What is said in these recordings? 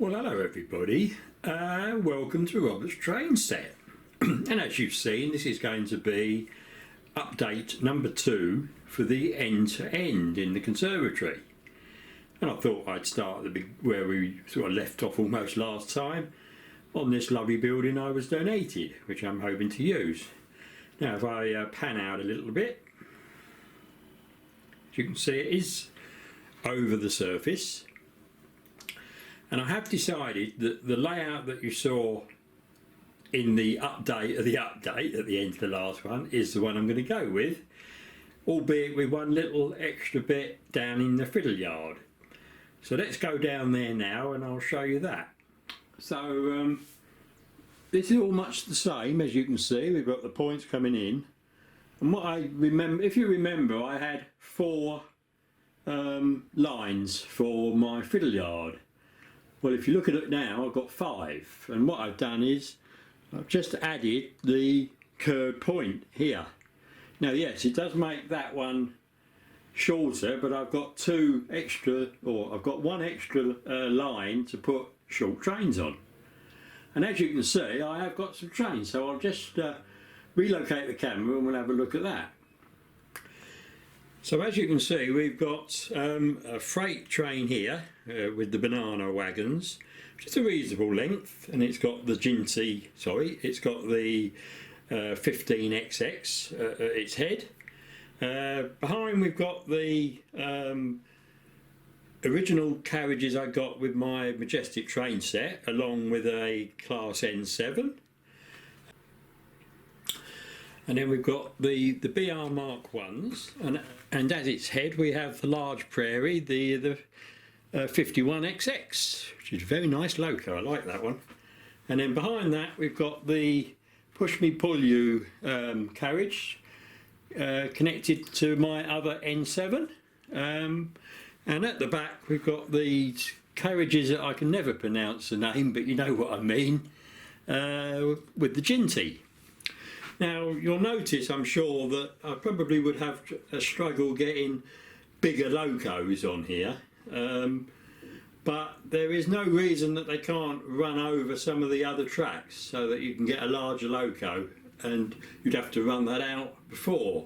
Well, hello everybody, welcome to Robert's train set. And as you've seen, this is going to be update number 2 for the end-to-end in the conservatory. And I thought I'd start at the where we sort of left off almost last time, on this lovely building I was donated, which I'm hoping to use. Now if I pan out a little bit, as you can see, it is over the surface. And I have decided that the layout that you saw in the update at the end of the last one is the one I'm going to go with, albeit with one little extra bit down in the fiddle yard. So let's go down there now and I'll show you that. So this is all much the same, as you can see. We've got the points coming in, and what I remember, if you remember, I had 4 lines for my fiddle yard. Well, if you look at it now, I've got 5, and what I've done is I've just added the curved point here. Now yes, it does make that one shorter, but I've got 2 extra, or I've got 1 extra line to put short trains on. And as you can see, I have got some trains, so I'll just relocate the camera and we'll have a look at that. So as you can see, we've got a freight train here with the banana wagons, which is a reasonable length, and it's got the it's got the 15XX at its head. Behind we've got the original carriages I got with my Majestic train set, along with a Class N7. And then we've got the BR Mark 1s, and at its head we have the large prairie, the 51XX, which is a very nice loco. I like that one. And then behind that we've got the push me pull you carriage connected to my other N7, and at the back we've got these carriages that I can never pronounce the name, but you know what I mean, with the Ginty. Now you'll notice, I'm sure, that I probably would have a struggle getting bigger locos on here, but there is no reason that they can't run over some of the other tracks so that you can get a larger loco, and you'd have to run that out before,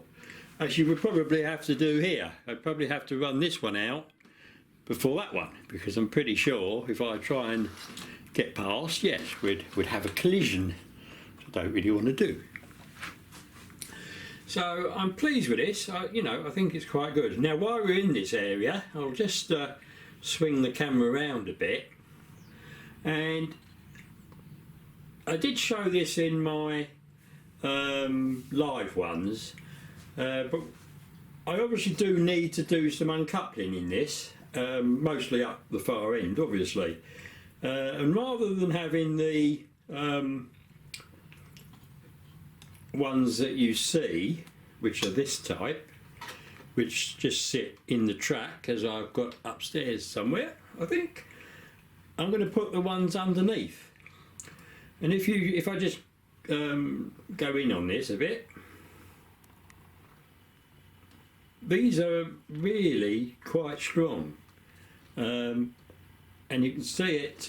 as you would probably have to do here. I'd probably have to run this one out before that one, because I'm pretty sure if I try and get past, yes, we'd have a collision, which I don't really want to do. So I'm pleased with this. I think it's quite good. Now while we're in this area, I'll just swing the camera around a bit. And I did show this in my live ones, but I obviously do need to do some uncoupling in this, mostly up the far end, obviously. And rather than having the ones that you see, which are this type, which just sit in the track, as I've got upstairs somewhere, I think, I'm going to put the ones underneath. And if I just go in on this a bit, these are really quite strong, and you can see it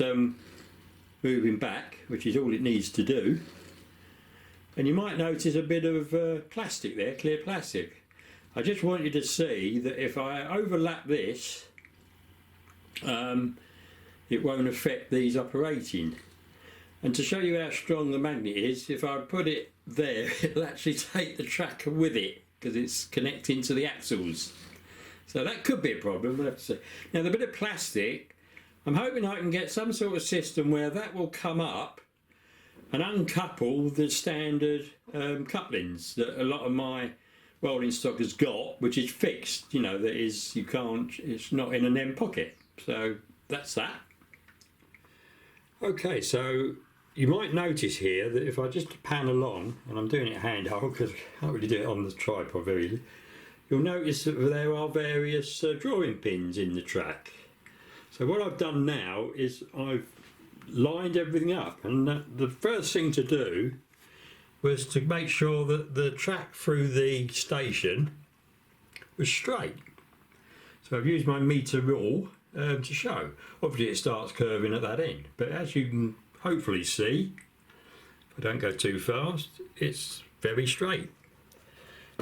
moving back, which is all it needs to do. And you might notice a bit of plastic there, clear plastic. I just want you to see that if I overlap this, it won't affect these operating. And to show you how strong the magnet is, if I put it there, it'll actually take the tracker with it, because it's connecting to the axles. So that could be a problem, we'll have to see. Now the bit of plastic, I'm hoping I can get some sort of system where that will come up and uncouple the standard couplings that a lot of my rolling stock has got, which is fixed, that is, it's not in an end pocket. So that's that. Okay, so you might notice here that if I just pan along, and I'm doing it handheld because I can't really do it on the tripod very, you'll notice that there are various drawing pins in the track. So what I've done now is I've lined everything up, and the first thing to do was to make sure that the track through the station was straight. So I've used my meter rule to show. Obviously it starts curving at that end, but as you can hopefully see, if I don't go too fast, it's very straight.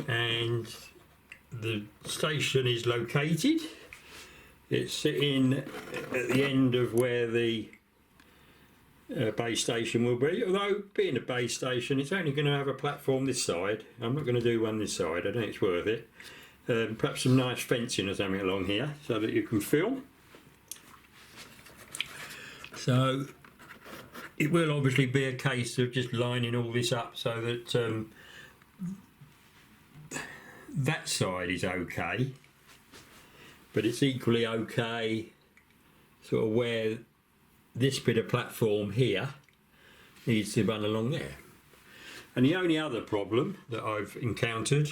And the station is located. It's sitting at the end of where the base station will be, although being a base station it's only going to have a platform this side. I'm not going to do one this side, I don't think it's worth it. Perhaps some nice fencing or something along here so that you can film. So it will obviously be a case of just lining all this up so that that side is okay, but it's equally okay sort of where this bit of platform here needs to run along there. And the only other problem that I've encountered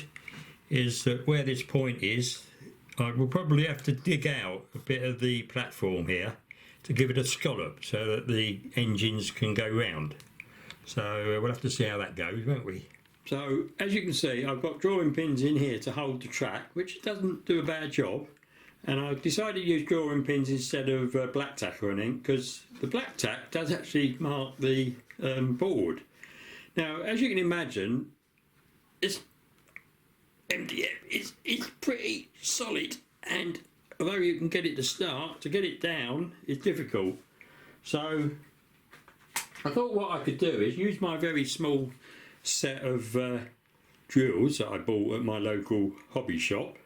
is that where this point is, I will probably have to dig out a bit of the platform here to give it a scallop so that the engines can go round. So we'll have to see how that goes, won't we? So as you can see, I've got drawing pins in here to hold the track, which doesn't do a bad job. And I've decided to use drawing pins instead of black tack or anything, because the black tack does actually mark the board. Now, as you can imagine, this MDF is pretty solid, and although you can get it to start, to get it down is difficult. So I thought what I could do is use my very small set of drills that I bought at my local hobby shop,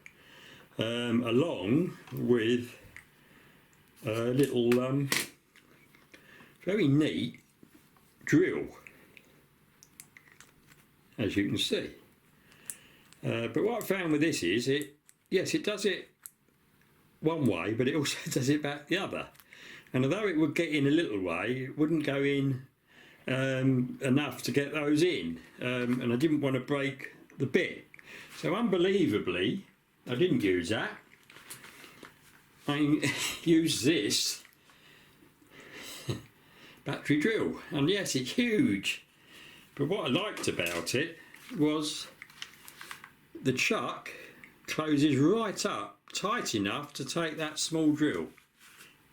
along with a little very neat drill, as you can see. But what I found with this is it does it one way, but it also does it back the other. And although it would get in a little way, it wouldn't go in enough to get those in, and I didn't want to break the bit. So unbelievably, I didn't use that. I used this battery drill, and yes, it's huge, but what I liked about it was the chuck closes right up tight enough to take that small drill,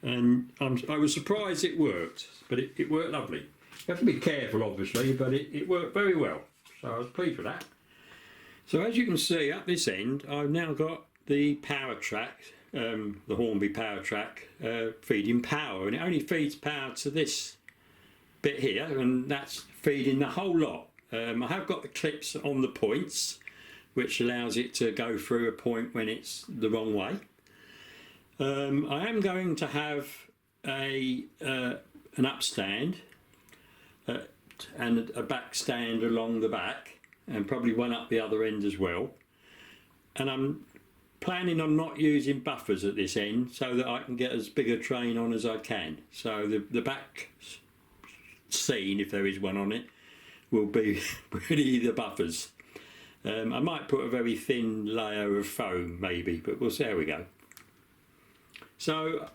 and I was surprised it worked, but it worked lovely. You have to be careful obviously, but it worked very well, so I was pleased with that. So as you can see at this end, I've now got the power track, the Hornby power track, feeding power, and it only feeds power to this bit here, and that's feeding the whole lot. I have got the clips on the points, which allows it to go through a point when it's the wrong way. I am going to have an upstand and a back stand along the back, and probably one up the other end as well. And I'm planning on not using buffers at this end so that I can get as big a train on as I can. So the back scene, if there is one on it, will be really the buffers. I might put a very thin layer of foam maybe, but we'll see how we go. So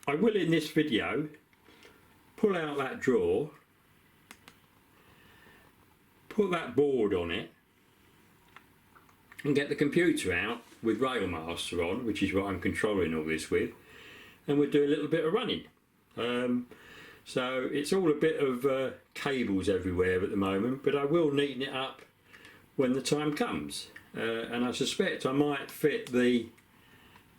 I will in this video pull out that drawer, put that board on it, and get the computer out with Railmaster on, which is what I'm controlling all this with, and we'll do a little bit of running. So it's all a bit of cables everywhere at the moment, but I will neaten it up when the time comes. And I suspect I might fit the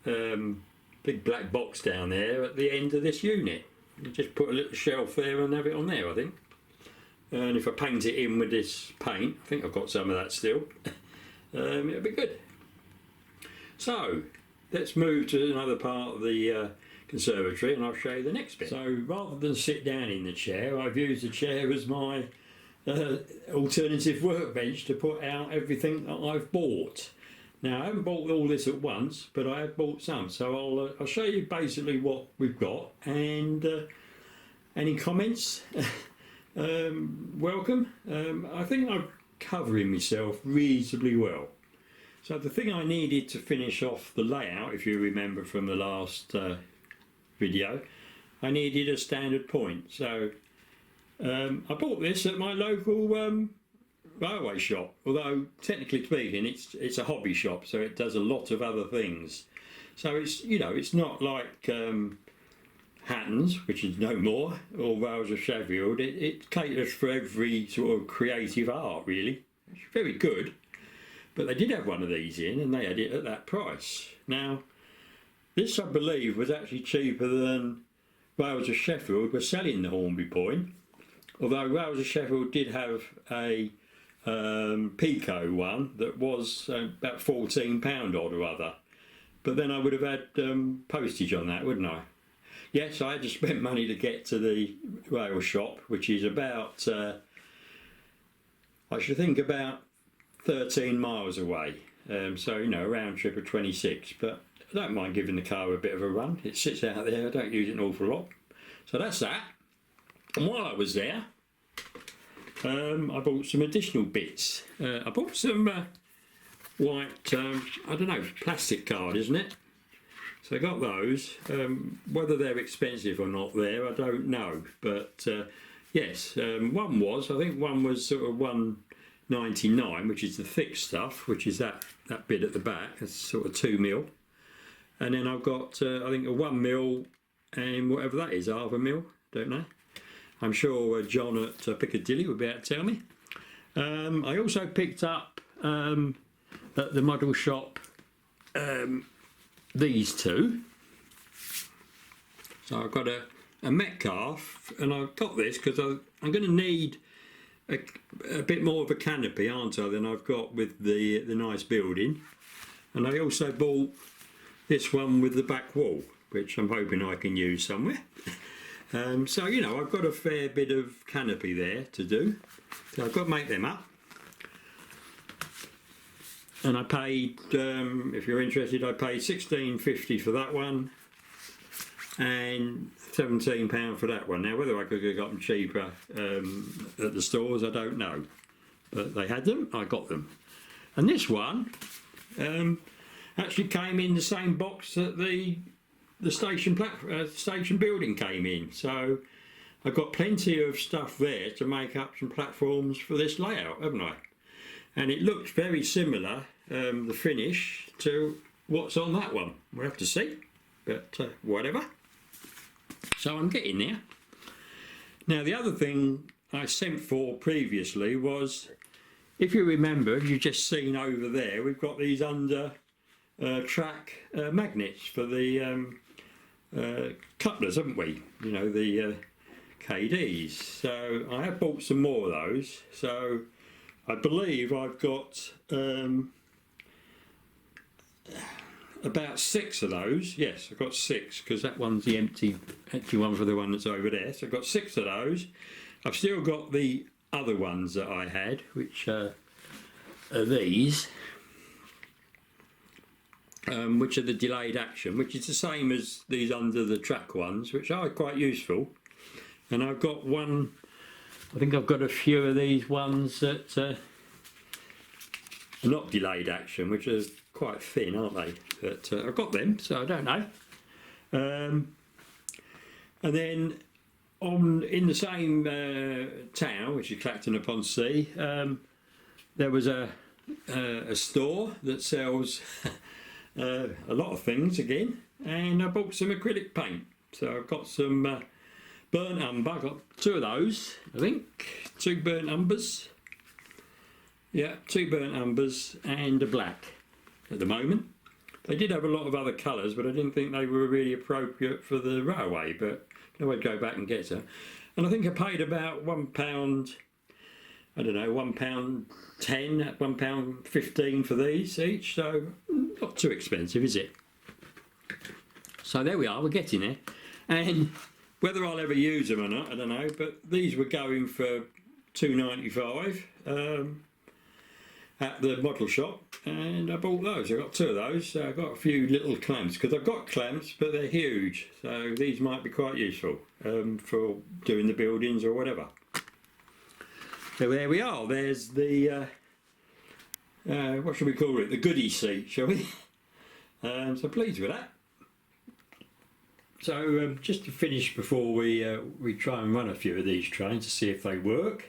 big black box down there at the end of this unit. Just put a little shelf there and have it on there, I think. And if I paint it in with this paint, I think I've got some of that still, it'll be good. So let's move to another part of the conservatory, and I'll show you the next bit. So rather than sit down in the chair, I've used the chair as my alternative workbench to put out everything that I've bought. Now I haven't bought all this at once, but I have bought some, so I'll show you basically what we've got, and any comments welcome. I think I'm covering myself reasonably well. So the thing I needed to finish off the layout, if you remember from the last video, I needed a standard point. So I bought this at my local railway shop, although technically speaking it's a hobby shop, so it does a lot of other things. So it's, you know, it's not like Hatton's, which is no more, or Wales of Sheffield. It caters for every sort of creative art, really. It's very good. But they did have one of these in, and they had it at that price. Now, this, I believe, was actually cheaper than Wales of Sheffield were selling the Hornby Point. Although Wales of Sheffield did have a Pico one that was about £14 odd or other. But then I would have had postage on that, wouldn't I? Yes, I had to spend money to get to the rail shop, which is about, I should think about 13 miles away. So, you know, a round trip of 26. But I don't mind giving the car a bit of a run. It sits out there, I don't use it an awful lot. So that's that. And while I was there, I bought some additional bits. I bought some white, I don't know, plastic card, isn't it? So I got those. Whether they're expensive or not there, I don't know. But yes, one was, I think one was sort of £1.99, which is the thick stuff, which is that bit at the back. It's sort of 2mm. And then I've got, I think, a 1mm and whatever that is, half a mil, don't know. I'm sure John at Piccadilly would be able to tell me. I also picked up at the model shop these two. So I've got a Metcalf, and I've got this because I'm going to need a bit more of a canopy, aren't I, than I've got with the nice building. And I also bought this one with the back wall, which I'm hoping I can use somewhere. So, you know, I've got a fair bit of canopy there to do. So I've got to make them up. And I paid, if you're interested, I paid £16.50 for that one and £17 for that one. Now, whether I could have got them cheaper at the stores, I don't know. But they had them, I got them. And this one actually came in the same box that the station building came in. So I've got plenty of stuff there to make up some platforms for this layout, haven't I? And it looks very similar, the finish, to what's on that one. We'll have to see, but whatever. So I'm getting there. Now, the other thing I sent for previously was, if you remember, you've just seen over there, we've got these under track magnets for the couplers, haven't we? You know, the Kadees. So I have bought some more of those. So I believe I've got about 6 of those. Yes, I've got 6 because that one's the empty one for the one that's over there. So I've got 6 of those. I've still got the other ones that I had, which are these. Which are the delayed action, which is the same as these under the track ones, which are quite useful. And I've got one, I think I've got a few of these ones that are not delayed action, which are quite thin, aren't they? But I've got them, so I don't know. And then in the same town, which is Clacton upon Sea, there was a store that sells a lot of things again, and I bought some acrylic paint. So I've got some burnt umber. I've got 2 of those, I think, 2 burnt umbers. Yeah, 2 burnt umbers and a black at the moment. They did have a lot of other colours, but I didn't think they were really appropriate for the railway, but I would go back and get them. And I think I paid about £1, I don't know, £1.10, £1.15 for these each, so not too expensive, is it? So there we are, we're getting there. And whether I'll ever use them or not, I don't know, but these were going for £2.95 at the model shop, and I bought those. I got 2 of those, so I've got a few little clamps, because I've got clamps, but they're huge, so these might be quite useful for doing the buildings or whatever. So there we are, there's the, what shall we call it, the goodie seat, shall we? So pleased with that. So just to finish before we try and run a few of these trains to see if they work,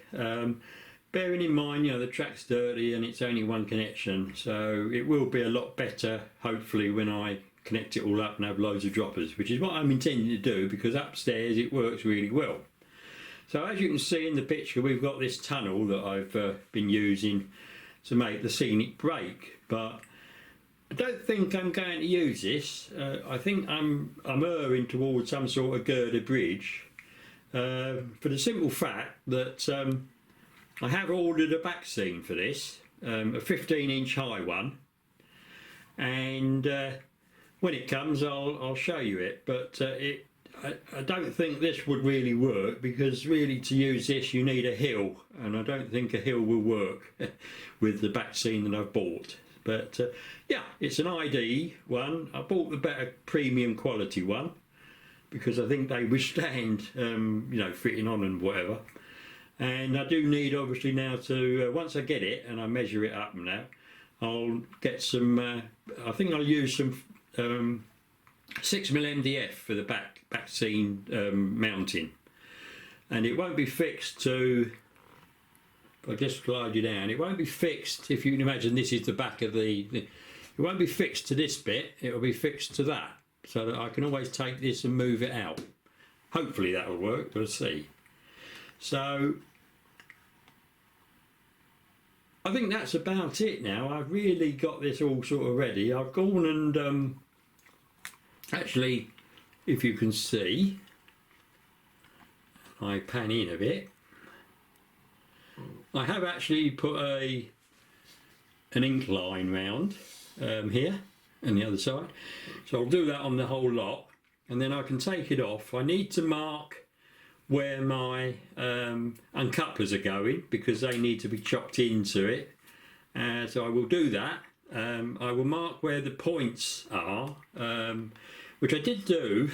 bearing in mind, you know, the track's dirty and it's only one connection, so it will be a lot better, hopefully, when I connect it all up and have loads of droppers, which is what I'm intending to do, because upstairs it works really well. So as you can see in the picture, we've got this tunnel that I've been using to make the scenic brake, but I don't think I'm going to use this. I think I'm erring towards some sort of girder bridge, for the simple fact that I have ordered a back scene for this, a 15-inch high one, and when it comes I'll show you it, but I don't think this would really work, because really to use this you need a hill, and I don't think a hill will work with the back scene that I've bought. But yeah, it's an ID one. I bought the better premium quality one because I think they withstand you know, fitting on and whatever. And I do need obviously now to, once I get it and I measure it up and that, I'll get some, I think I'll use some 6mm MDF for the back scene mounting. And it won't be fixed to, if I just slide you down, it won't be fixed, if you can imagine this is the back of it won't be fixed to this bit, it will be fixed to that, so that I can always take this and move it out. Hopefully that will work, we'll see. So I think that's about it now. I've really got this all sort of ready. I've gone and actually, if you can see, I pan in a bit, I have actually put an incline round here and the other side, so I'll do that on the whole lot, and then I can take it off. I need to mark where my uncouplers are going, because they need to be chopped into it, so I will do that. I will mark where the points are, which I did do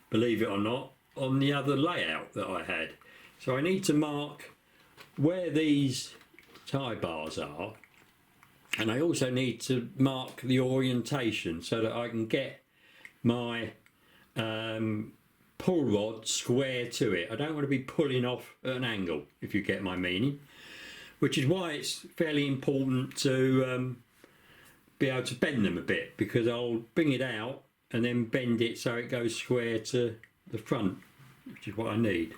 believe it or not, on the other layout that I had. So I need to mark where these tie bars are, and I also need to mark the orientation so that I can get my pull rod square to it. I don't want to be pulling off at an angle, if you get my meaning, which is why it's fairly important to be able to bend them a bit, because I'll bring it out and then bend it so it goes square to the front, which is what I need.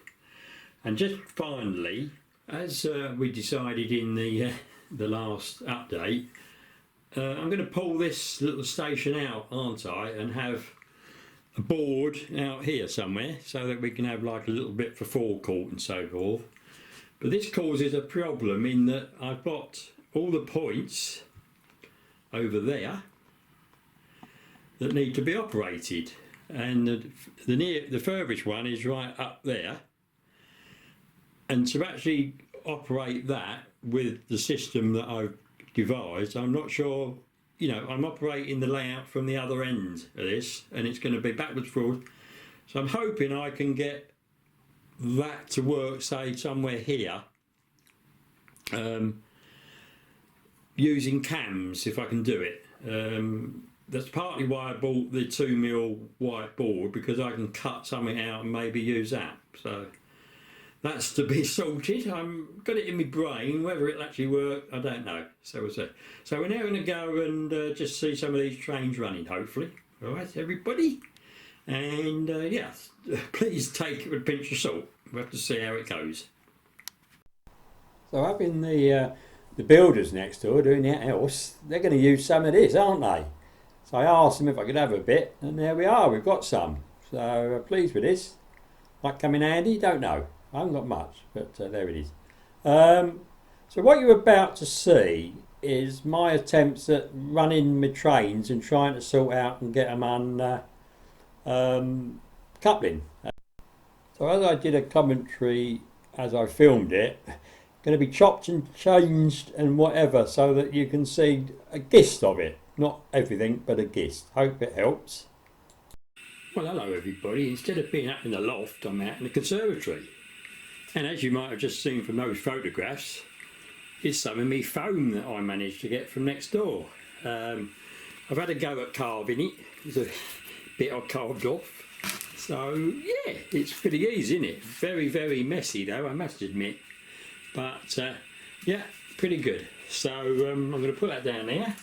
And just finally, as we decided in the last update, I'm going to pull this little station out, aren't I, and have a board out here somewhere so that we can have like a little bit for forecourt and so forth. But this causes a problem in that I've got all the points over there that need to be operated, and the furthest one is right up there. And to actually operate that with the system that I've devised, I'm not sure, you know, I'm operating the layout from the other end of this, and it's going to be backwards, forwards. So I'm hoping I can get that to work, say, somewhere here, using cams, if I can do it. That's partly why I bought the 2mm white board, because I can cut something out and maybe use that. So that's to be sorted. I've got it in my brain. Whether it'll actually work, I don't know. So we'll see. So we're now going to go and just see some of these trains running, hopefully. All right, everybody. And yes, please take it with a pinch of salt. We'll have to see how it goes. So up in the builders next door doing that house, they're going to use some of this, aren't they? So I asked them if I could have a bit, and there we are. We've got some. So pleased with this. Might come in handy. Don't know. I haven't got much, but there it is. So what you're about to see is my attempts at running my trains and trying to sort out and get them on coupling. So as I did a commentary as I filmed it, going to be chopped and changed and whatever, so that you can see a gist of it. Not everything, but a gist. Hope it helps. Well, hello everybody. Instead of being up in the loft, I'm out in the conservatory. And as you might have just seen from those photographs, it's some of me foam that I managed to get from next door. I've had a go at carving it. There's a bit I carved off. So yeah, it's pretty easy, isn't it? Very, very messy though, I must admit. But yeah, pretty good. So I'm going to put that down there,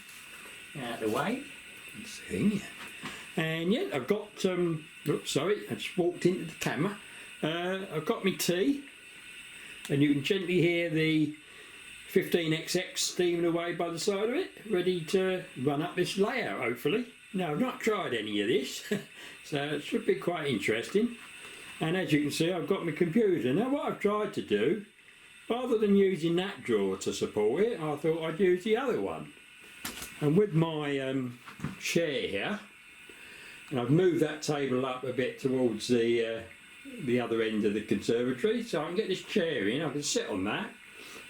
out of the way. Let's see. And yeah, I've got, oops, sorry, I just walked into the camera. I've got my tea, and you can gently hear the 15XX steaming away by the side of it, ready to run up this layout, hopefully. Now, I've not tried any of this, so it should be quite interesting. And as you can see, I've got my computer. Now, what I've tried to do, rather than using that drawer to support it, I thought I'd use the other one. And with my chair here, and I've moved that table up a bit towards the other end of the conservatory, so I can get this chair in. I can sit on that.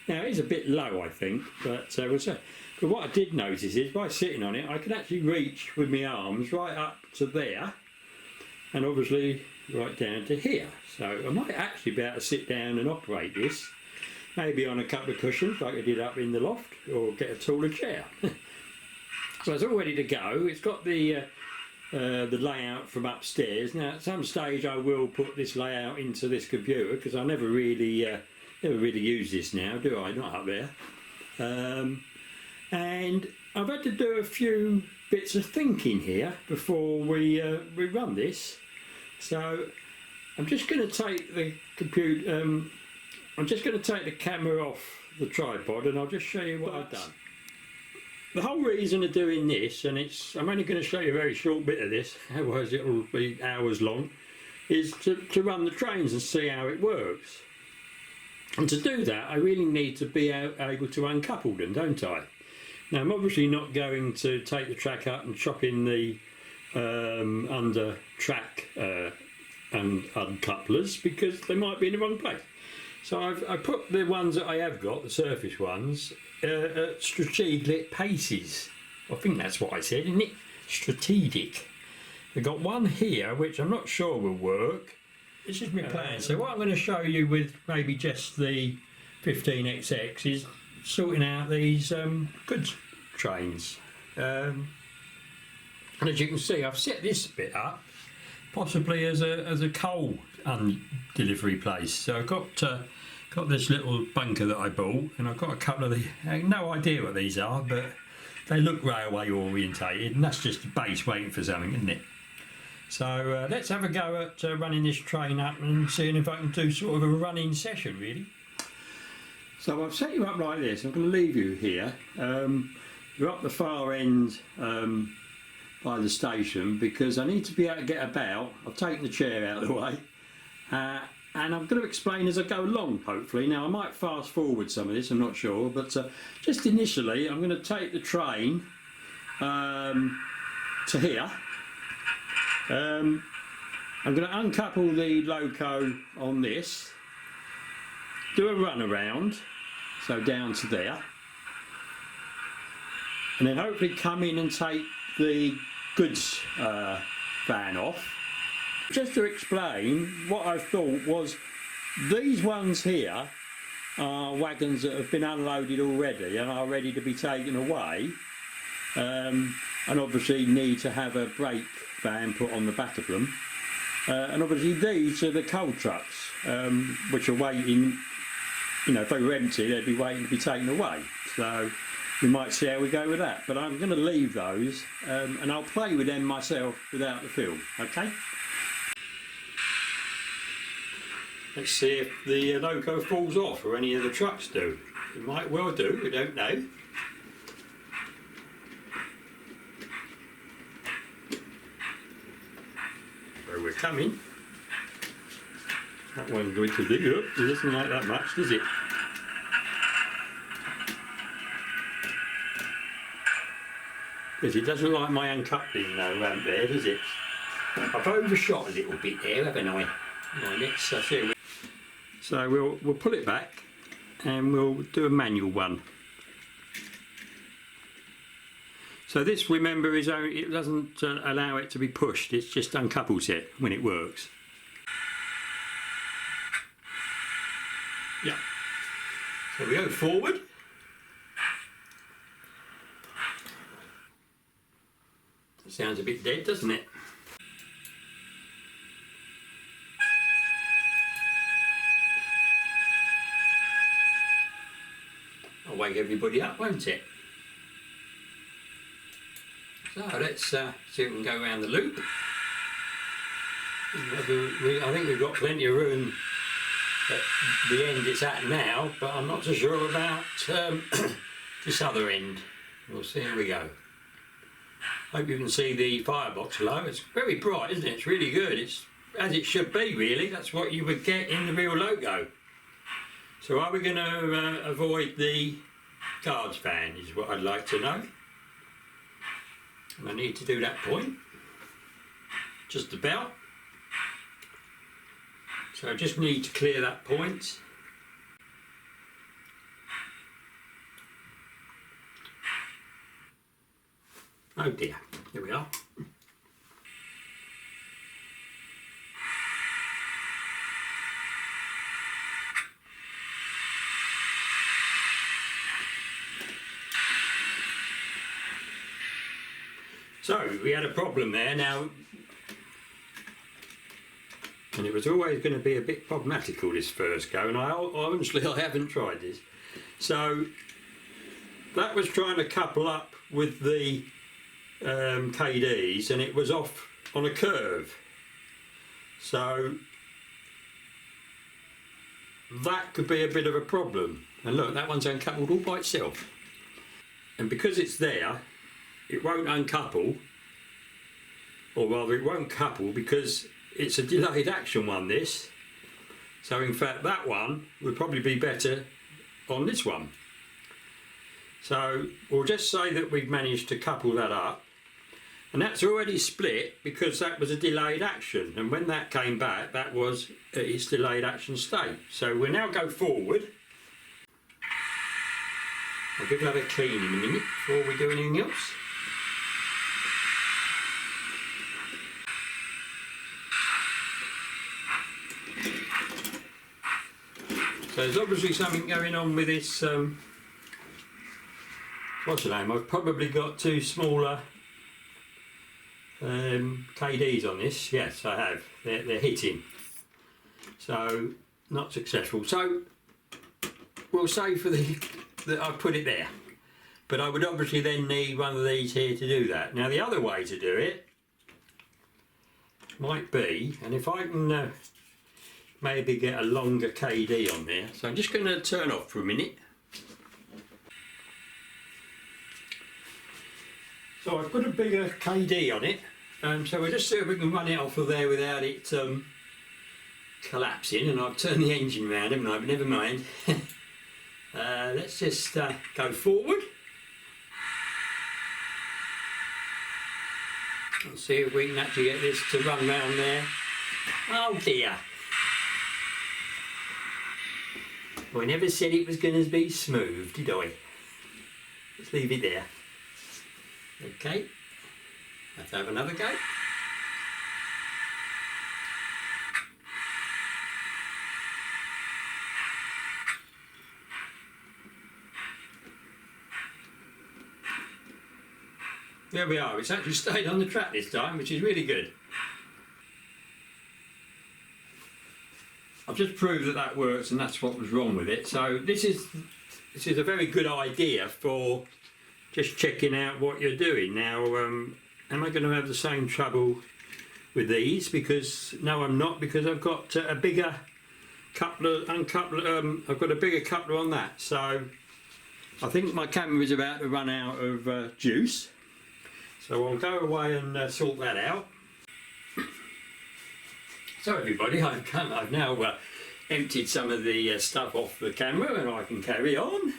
Now it is a bit low, I think, but we'll see. But what I did notice is by sitting on it, I can actually reach with my arms right up to there, and obviously right down to here. So I might actually be able to sit down and operate this, maybe on a couple of cushions like I did up in the loft, or get a taller chair. So it's all ready to go. It's got the layout from upstairs. Now at some stage I will put this layout into this computer, because I never really use this now, do I? Not up there. And I've had to do a few bits of thinking here before we run this. So I'm just going to take the computer. I'm just going to take the camera off the tripod, and I'll just show you what I've done. The whole reason of doing this, and I'm only going to show you a very short bit of this, otherwise it will be hours long, is to run the trains and see how it works. And to do that, I really need to be able to uncouple them, don't I? Now, I'm obviously not going to take the track up and chop in the under track and uncouplers, because they might be in the wrong place. So I put the ones that I have got, the surface ones, at strategic paces. I think that's what I said, isn't it? Strategic. I've got one here which I'm not sure will work. This is my plan. So what I'm going to show you with maybe just the 15XX is sorting out these goods trains. And as you can see, I've set this bit up possibly as a coal delivery place. So I've got this little bunker that I bought, and I've got a couple of these. I have no idea what these are, but they look railway orientated, and that's just the base waiting for something, isn't it? So let's have a go at running this train up and seeing if I can do sort of a running session, really. So I've set you up like this. I'm going to leave you here. You're up the far end by the station, because I need to be able to get about. I've taken the chair out of the way, and I'm going to explain as I go along, hopefully. Now I might fast forward some of this, I'm not sure, but just initially I'm going to take the train to here. I'm going to uncouple the loco on this, do a run around, so down to there, and then hopefully come in and take the goods van off. Just to explain, what I thought was, these ones here are wagons that have been unloaded already and are ready to be taken away, and obviously need to have a brake van put on the back of them, and obviously these are the coal trucks, which are waiting. You know, if they were empty, they'd be waiting to be taken away. So we might see how we go with that, but I'm going to leave those, and I'll play with them myself without the film. Okay, let's see if the loco falls off, or any of the trucks do. It might well do, we don't know. So we're coming. That one's going to do up. It doesn't like that much, does it? Because it doesn't like my uncoupling ramp there, does it? I've overshot a little bit there, haven't I? Right, let's see. So we'll pull it back, and we'll do a manual one. So this, remember, is only, it doesn't allow it to be pushed. It just uncouples it when it works. Yeah. So we go forward. That sounds a bit dead, doesn't it? I'll wake everybody up, won't it? So let's see if we can go around the loop. I think we've got plenty of room at the end it's at now, but I'm not so sure about this other end. We'll see how we go. Hope you can see the firebox below. It's very bright, isn't it? It's really good. It's as it should be, really. That's what you would get in the real loco. So are we going to avoid the guards van is what I'd like to know. And I need to do that point. Just about. So I just need to clear that point. Oh dear, here we are. So we had a problem there now, and it was always going to be a bit problematical this first go, and honestly I haven't tried this. So that was trying to couple up with the Kadees, and it was off on a curve, so that could be a bit of a problem. And look, that one's uncoupled all by itself, and because it's there it won't uncouple, or rather it won't couple because it's a delayed action one, this. So in fact that one would probably be better on this one. So we'll just say that we've managed to couple that up, and that's already split because that was a delayed action, and when that came back that was at its delayed action state. So we'll now go forward. I'll give that a clean in a minute before we do anything else. So there's obviously something going on with this, what's the name? I've probably got two smaller Kadees on this. Yes, I have. They're hitting. So, not successful. So, we'll say for that I put it there. But I would obviously then need one of these here to do that. Now the other way to do it might be, and if I can maybe get a longer Kadee on there. So I'm just going to turn off for a minute. So I've put a bigger Kadee on it, so we'll just see if we can run it off of there without it collapsing. And I've turned the engine round, haven't I? But never mind. Let's just go forward. Let's see if we can actually get this to run round there. Oh dear. I never said it was going to be smooth, did I? Let's leave it there. Okay, let's have another go. There we are, it's actually stayed on the track this time, which is really good. I've just proved that that works, and that's what was wrong with it. So this is a very good idea for just checking out what you're doing. Now, am I going to have the same trouble with these? Because no, I'm not, because I've got a bigger coupler, uncoupler. I've got a bigger coupler on that. So I think my camera is about to run out of juice. So I'll go away and sort that out. So everybody, I've now emptied some of the stuff off the camera, and I can carry on.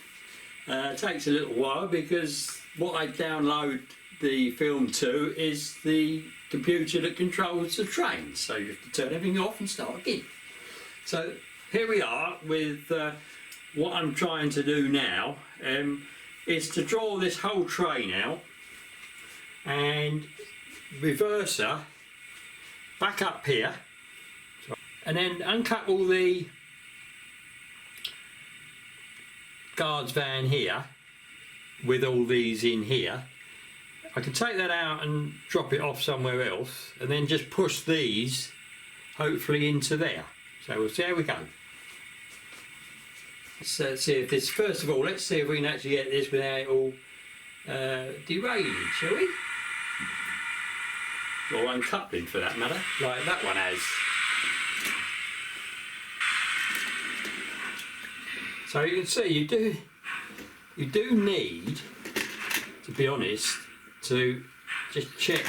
It takes a little while because what I download the film to is the computer that controls the train, so you have to turn everything off and start again. So here we are with what I'm trying to do now is to draw this whole train out and reverse her back up here, and then uncouple the guards van here with all these in here. I can take that out and drop it off somewhere else, and then just push these hopefully into there. So we'll see how we go. Let's see if this, first of all, let's see if we can actually get this without it all derailing, shall we? or uncoupling for that matter, like that one has. So you can see you do need, to be honest, to just check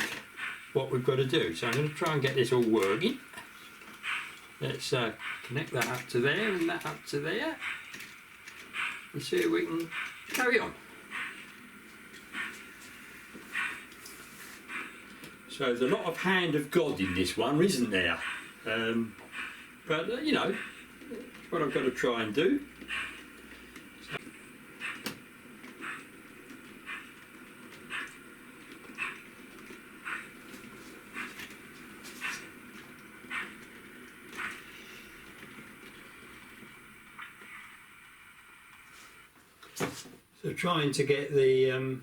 what we've got to do. So I'm going to try and get this all working. Let's connect that up to there and that up to there, and see if we can carry on. So there's a lot of hand of God in this one, isn't there? But you know, what I've got to try and do. So trying to get the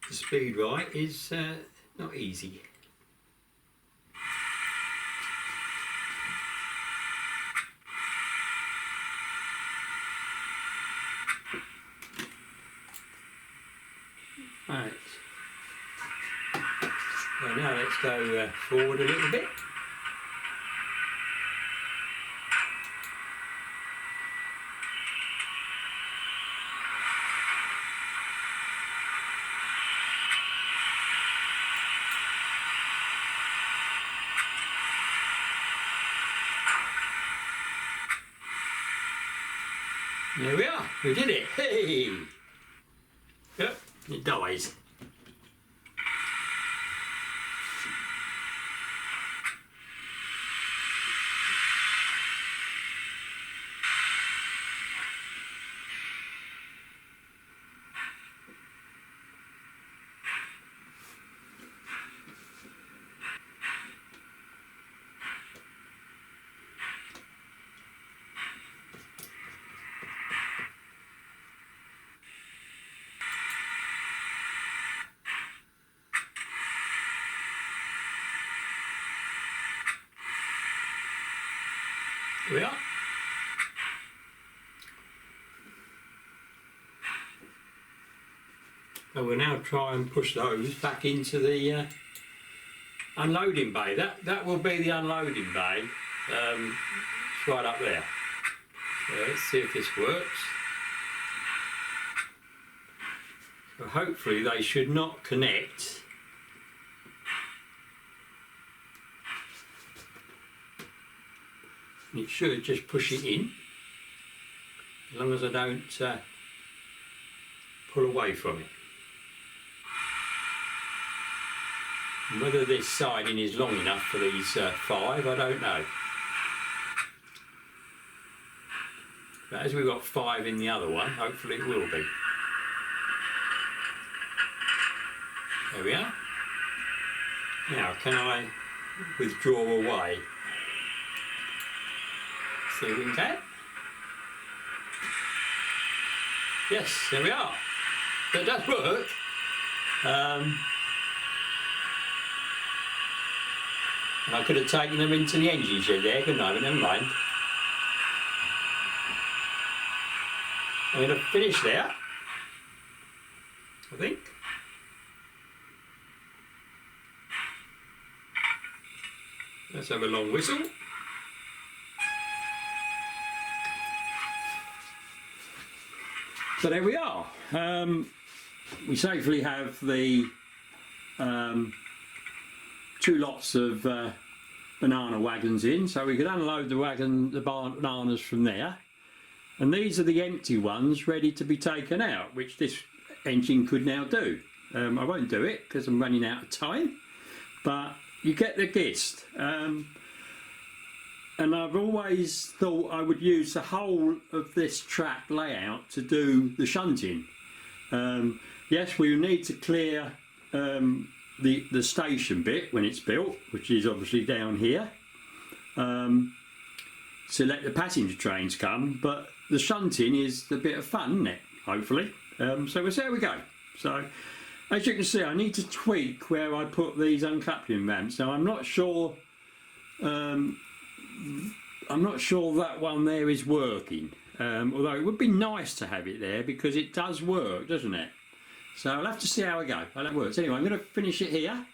speed right is not easy. Right. So now let's go forward a little bit. There we are, we did it, hey! Yep, it dies. Here we are. So we'll now try and push those back into the unloading bay. That will be the unloading bay. It's right up there. So let's see if this works. So hopefully they should not connect. It should just push it in, as long as I don't pull away from it. And whether this siding is long enough for these 5, I don't know. But as we've got 5 in the other one, hopefully it will be. There we are. Now, can I withdraw away? See if we can. Yes, there we are. That does work. And I could have taken them into the engine shed there, couldn't I? But never mind. I'm going to finish there, I think. Let's have a long whistle. So there we are. We safely have the 2 lots of banana wagons in, so we could unload the bananas from there. And these are the empty ones ready to be taken out, which this engine could now do. I won't do it because I'm running out of time, but you get the gist. And I've always thought I would use the whole of this track layout to do the shunting. Yes, we need to clear the station bit when it's built, which is obviously down here, to let the passenger trains come, but the shunting is the bit of fun, isn't it? Hopefully. So we'll see how we go. So as you can see, I need to tweak where I put these uncoupling ramps. Now I'm not sure that one there is working, although it would be nice to have it there because it does work, doesn't it? So I'll have to see how I go, how that works. Anyway, I'm going to finish it here